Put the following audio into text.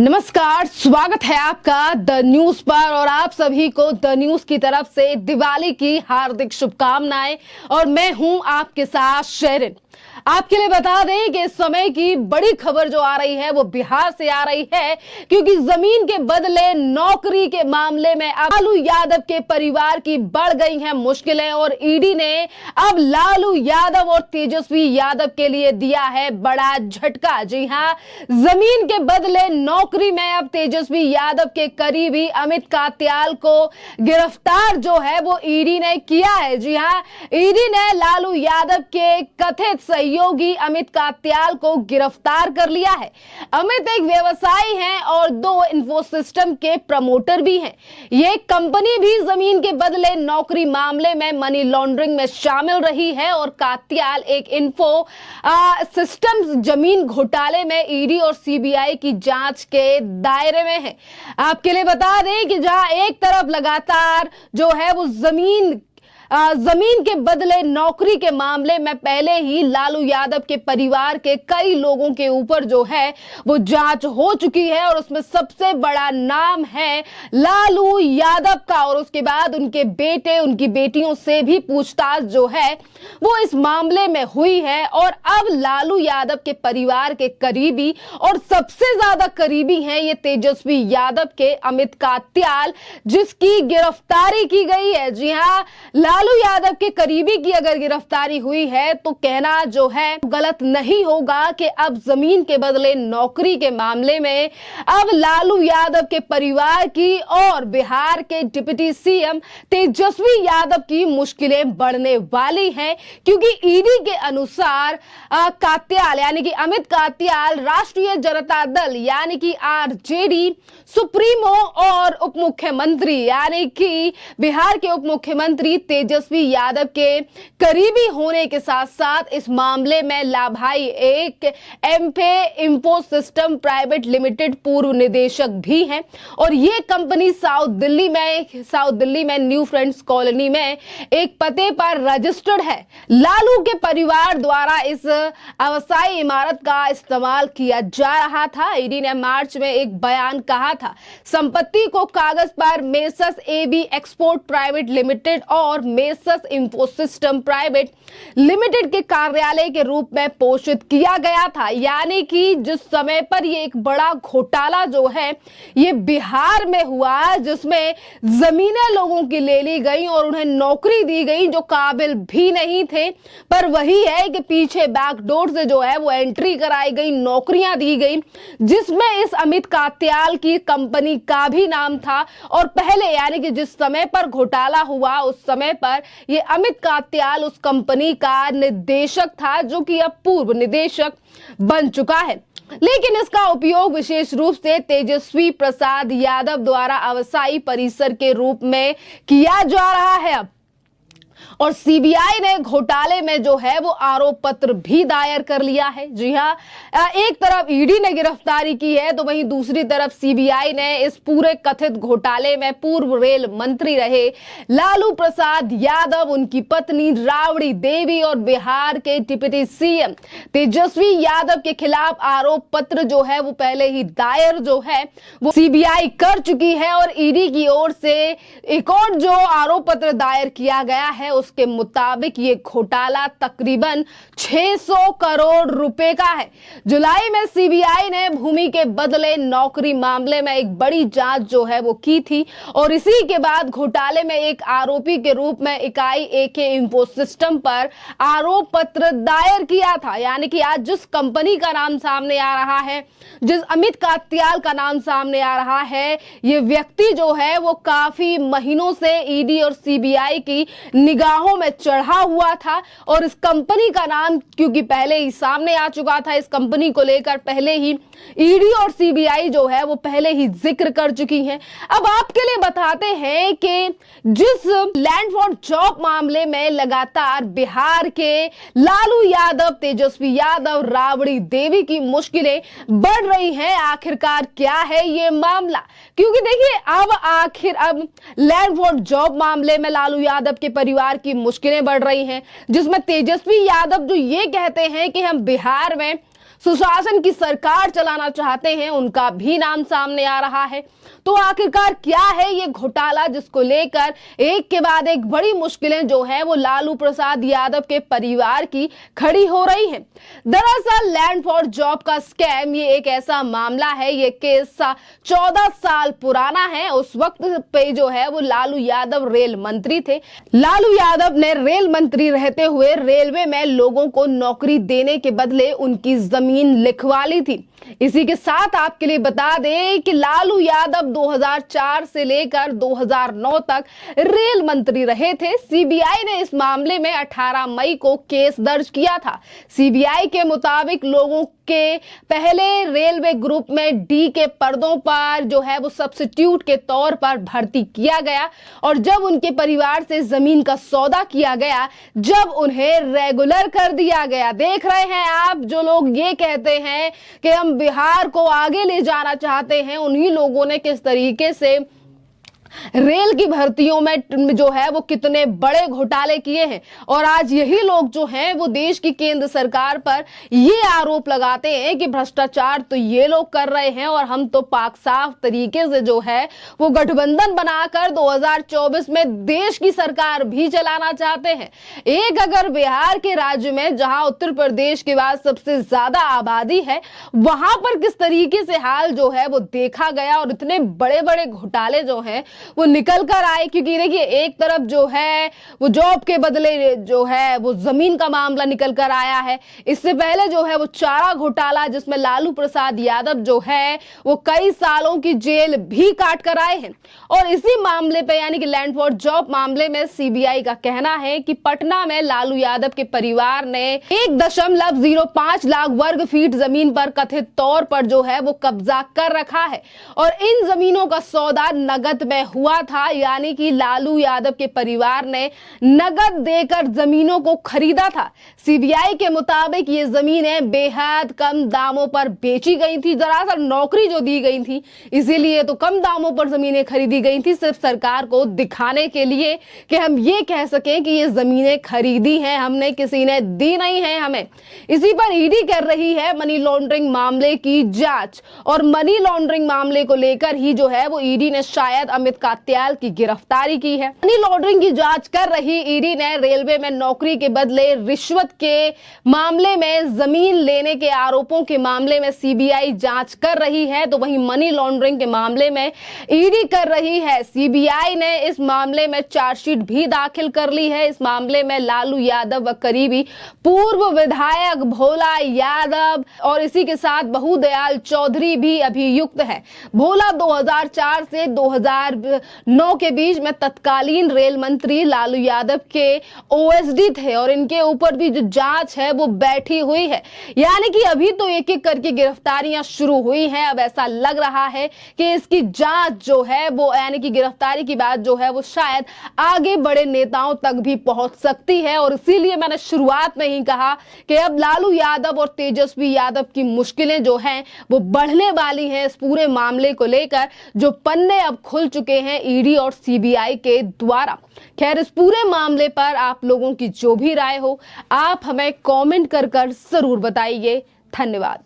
नमस्कार, स्वागत है आपका द न्यूज पर और आप सभी को द न्यूज की तरफ से दिवाली की हार्दिक शुभकामनाएं। और मैं हूं आपके साथ शेरिन। आपके लिए बता दें कि इस समय की बड़ी खबर जो आ रही है वो बिहार से आ रही है, क्योंकि जमीन के बदले नौकरी के मामले में अब लालू यादव के परिवार की बढ़ गई हैं मुश्किलें और ईडी ने अब लालू यादव और तेजस्वी यादव के लिए दिया है बड़ा झटका। जी हां, जमीन के बदले नौकरी में अब तेजस्वी यादव के करीबी अमित कात्याल को गिरफ्तार जो है वो ईडी ने किया है। जी हां, ईडी ने लालू यादव के कथित सहयोगी अमित कात्याल को गिरफ्तार कर लिया है। अमित एक व्यवसायी हैं और दो इन्फो सिस्टम के प्रमोटर भी हैं। ये कंपनी भी जमीन के बदले नौकरी मामले में मनी लॉन्ड्रिंग में शामिल रही है और कात्याल एक इन्फो सिस्टम्स जमीन घोटाले में ईडी और सीबीआई की जांच के दायरे में है। आपके लिए बता दें कि जहां एक तरफ लगातार जो है वो जमीन के बदले नौकरी के मामले में पहले ही लालू यादव के परिवार के कई लोगों के ऊपर जो है वो जांच हो चुकी है और उसमें सबसे बड़ा नाम है लालू यादव का। और उसके बाद उनके बेटे उनकी बेटियों से भी पूछताछ जो है वो इस मामले में हुई है। और अब लालू यादव के परिवार के करीबी और सबसे ज्यादा करीबी हैं ये तेजस्वी यादव के अमित कात्याल, जिसकी गिरफ्तारी की गई है। जी हाँ, लालू यादव के करीबी की अगर गिरफ्तारी हुई है तो कहना जो है गलत नहीं होगा कि अब जमीन के बदले नौकरी के मामले में अब लालू यादव के परिवार की और बिहार के डिप्टी सीएम तेजस्वी यादव की मुश्किलें बढ़ने वाली हैं, क्योंकि ईडी के अनुसार कात्याल यानी कि अमित कात्याल राष्ट्रीय जनता दल यानी कि आरजेडी सुप्रीमो और उप मुख्यमंत्री यानी कि बिहार के उप मुख्यमंत्री तेजस्वी यादव के करीबी होने के साथ साथ इस मामले में लाभाई एक एम्फे इन्फो सिस्टम प्राइवेट लिमिटेड पूर्व निदेशक भी हैं। और ये कंपनी साउथ दिल्ली में न्यू फ्रेंड्स कॉलोनी में एक पते पर रजिस्टर्ड है। लालू के परिवार द्वारा इस अस्थायी इमारत का इस्तेमाल किया जा रहा था। ईडी ने मार्च में एक बयान कहा था, संपत्ति को कागज पर messrs AB export private limited और messrs info system private limited के कार्यालय के रूप में पोषित किया गया था। यानी कि जिस समय पर ये एक बड़ा घोटाला जो है ये बिहार में हुआ, जिसमें जमीनें लोगों की ले ली गई और उन्हें नौकरी दी गई जो काबिल भी नहीं थे, पर वही है कि पीछे बैकडोर से जो है वो एंट्री कराई गई, नौकरियां दी गई, जिसमें इस अमित कात्याल की कंपनी का भी नाम था। और पहले यानी कि जिस समय पर घोटाला हुआ उस समय पर ये अमित कात्याल उस कंपनी का निदेशक था, जो कि अब पूर्व निदेशक बन चुका है। लेकिन इसका उपयोग विशेष रूप से तेजस्वी प्रसाद यादव द्वारा अस्थायी परिसर के रूप में किया जा रहा है अब। और सीबीआई ने घोटाले में जो है वो आरोप पत्र भी दायर कर लिया है। जी हाँ, एक तरफ ईडी ने गिरफ्तारी की है तो वहीं दूसरी तरफ सीबीआई ने इस पूरे कथित घोटाले में पूर्व रेल मंत्री रहे लालू प्रसाद यादव, उनकी पत्नी राबड़ी देवी और बिहार के डिप्टी सीएम तेजस्वी यादव के खिलाफ आरोप पत्र जो है वो पहले ही दायर जो है वो सीबीआई कर चुकी है। और ईडी की ओर से एक और जो आरोप पत्र दायर किया गया है उसके मुताबिक ये घोटाला तकरीबन 600 करोड़ रुपए का है। जुलाई में सीबीआई ने भूमि के बदले नौकरी मामले में एक बड़ी जांच जो है वो की थी और इसी के बाद घोटाले में एक आरोपी के रूप में इकाई एके इन्फो सिस्टम पर आरोप पत्र दायर किया था। यानी कि आज जिस कंपनी का नाम सामने आ रहा है, जिस अमित कात्याल का नाम सामने आ रहा है, ये व्यक्ति जो है वो काफी महीनों से ईडी और सीबीआई की निगाहों में चढ़ा हुआ था। और इस कंपनी का नाम क्योंकि पहले ही सामने आ चुका था, इस कंपनी को लेकर पहले ही ईडी और सीबीआई जो है वो पहले ही जिक्र कर चुकी हैं। अब आपके लिए बताते हैं कि जिस लैंड फॉर जॉब मामले में लगातार बिहार के लालू यादव, तेजस्वी यादव, राबड़ी देवी की मुश्किलें बढ़ रही हैं, आखिरकार क्या है ये मामला? क्योंकि देखिए अब लैंड फॉर जॉब मामले में लालू यादव के परिवार की मुश्किलें बढ़ रही हैं, जिसमें तेजस्वी यादव जो ये कहते हैं कि हम बिहार में सुशासन की सरकार चलाना चाहते हैं, उनका भी नाम सामने आ रहा है। तो आखिरकार क्या है ये घोटाला जिसको लेकर एक के बाद एक बड़ी मुश्किलें जो है वो लालू प्रसाद यादव के परिवार की खड़ी हो रही हैं। दरअसल लैंड फॉर जॉब का स्कैम ये एक ऐसा मामला है, ये केस 14 साल पुराना है। उस वक्त पे जो है वो लालू यादव रेल मंत्री थे। लालू यादव ने रेल मंत्री रहते हुए रेलवे में लोगों को नौकरी देने के बदले उनकी जमीन लिखवा ली थी। इसी के साथ आपके लिए बता दें कि लालू यादव 2004 से लेकर 2009 तक रेल मंत्री रहे थे। सीबीआई ने इस मामले में 18 मई को केस दर्ज किया था। सीबीआई के मुताबिक लोगों के पहले रेलवे ग्रुप में डी के पर्दों पर जो है वो सब्स्टिट्यूट के तौर पर भर्ती किया गया और जब उनके परिवार से जमीन का सौदा किया गया, जब उन्हें रेगुलर कर दिया गया। देख रहे हैं आप, जो लोग ये कहते हैं कि हम बिहार को आगे ले जाना चाहते हैं, उन्हीं लोगों ने किस तरीके से रेल की भर्तियों में जो है वो कितने बड़े घोटाले किए हैं। और आज यही लोग जो हैं वो देश की केंद्र सरकार पर ये आरोप लगाते हैं कि भ्रष्टाचार तो ये लोग कर रहे हैं और हम तो पाक साफ तरीके से जो है वो गठबंधन बनाकर 2024 में देश की सरकार भी चलाना चाहते हैं। एक अगर बिहार के राज्य में जहां उत्तर प्रदेश के बाद सबसे ज्यादा आबादी है, वहां पर किस तरीके से हाल जो है वो देखा गया और इतने बड़े बड़े घोटाले जो हैं वो निकल कर आए। क्योंकि देखिए, एक तरफ जो है वो जॉब के बदले जो है वो जमीन का मामला निकल कर आया है। इससे पहले जो है वो चारा घोटाला, जिसमें लालू प्रसाद यादव जो है वो कई सालों की जेल भी काट कर आए हैं। और इसी मामले पे यानी कि लैंड फॉर जॉब मामले में सीबीआई का कहना है कि पटना में लालू यादव के परिवार ने 1.05 लाख वर्ग फीट जमीन पर कथित तौर पर जो है वो कब्जा कर रखा है और इन जमीनों का सौदा नगद में हुआ था। यानी कि लालू यादव के परिवार ने नगद देकर जमीनों को खरीदा था। सीबीआई के मुताबिक ये जमीनें बेहद कम दामों पर बेची गई थी। दरअसल नौकरी जो दी गई थी इसीलिए तो कम दामों पर जमीनें खरीदी गई थी, सिर्फ सरकार को दिखाने के लिए कि हम ये कह सकें कि ये जमीनें खरीदी हैं हमने, किसी ने दी नहीं है हमें। इसी पर ईडी कर रही है मनी लॉन्ड्रिंग मामले की जांच और मनी लॉन्ड्रिंग मामले को लेकर ही जो है वो ईडी ने शायद अमित कात्याल की गिरफ्तारी की है। मनी लॉन्ड्रिंग की जांच कर रही ईडी ने रेलवे में नौकरी के बदले रिश्वत के मामले में जमीन लेने के आरोपों के मामले में सीबीआई जांच कर रही है, तो वहीं मनी लॉन्ड्रिंग के मामले में ईडी कर रही है। सीबीआई ने इस मामले में चार्जशीट भी दाखिल कर ली है। इस मामले में लालू यादव व करीबी पूर्व विधायक भोला यादव और इसी के साथ बहुदयाल चौधरी भी अभियुक्त है। भोला 2004 से 2009 के बीच में तत्कालीन रेल मंत्री लालू यादव के ओएसडी थे और इनके ऊपर भी जो जांच है वो बैठी हुई है। यानी कि अभी तो एक एक करके गिरफ्तारियां शुरू हुई हैं। अब ऐसा लग रहा है कि इसकी जांच जो है वो यानी कि गिरफ्तारी की बात जो है वो शायद आगे बड़े नेताओं तक भी पहुंच सकती है। और इसीलिए मैंने शुरुआत में ही कहा कि अब लालू यादव और तेजस्वी यादव की मुश्किलें जो हैं वो बढ़ने वाली हैं। इस पूरे मामले को लेकर जो पन्ने अब खुल चुके हैं ईडी और सीबीआई के द्वारा। खैर, इस पूरे मामले पर आप लोगों की जो भी राय हो आप हमें कमेंट कर जरूर बताइए। धन्यवाद।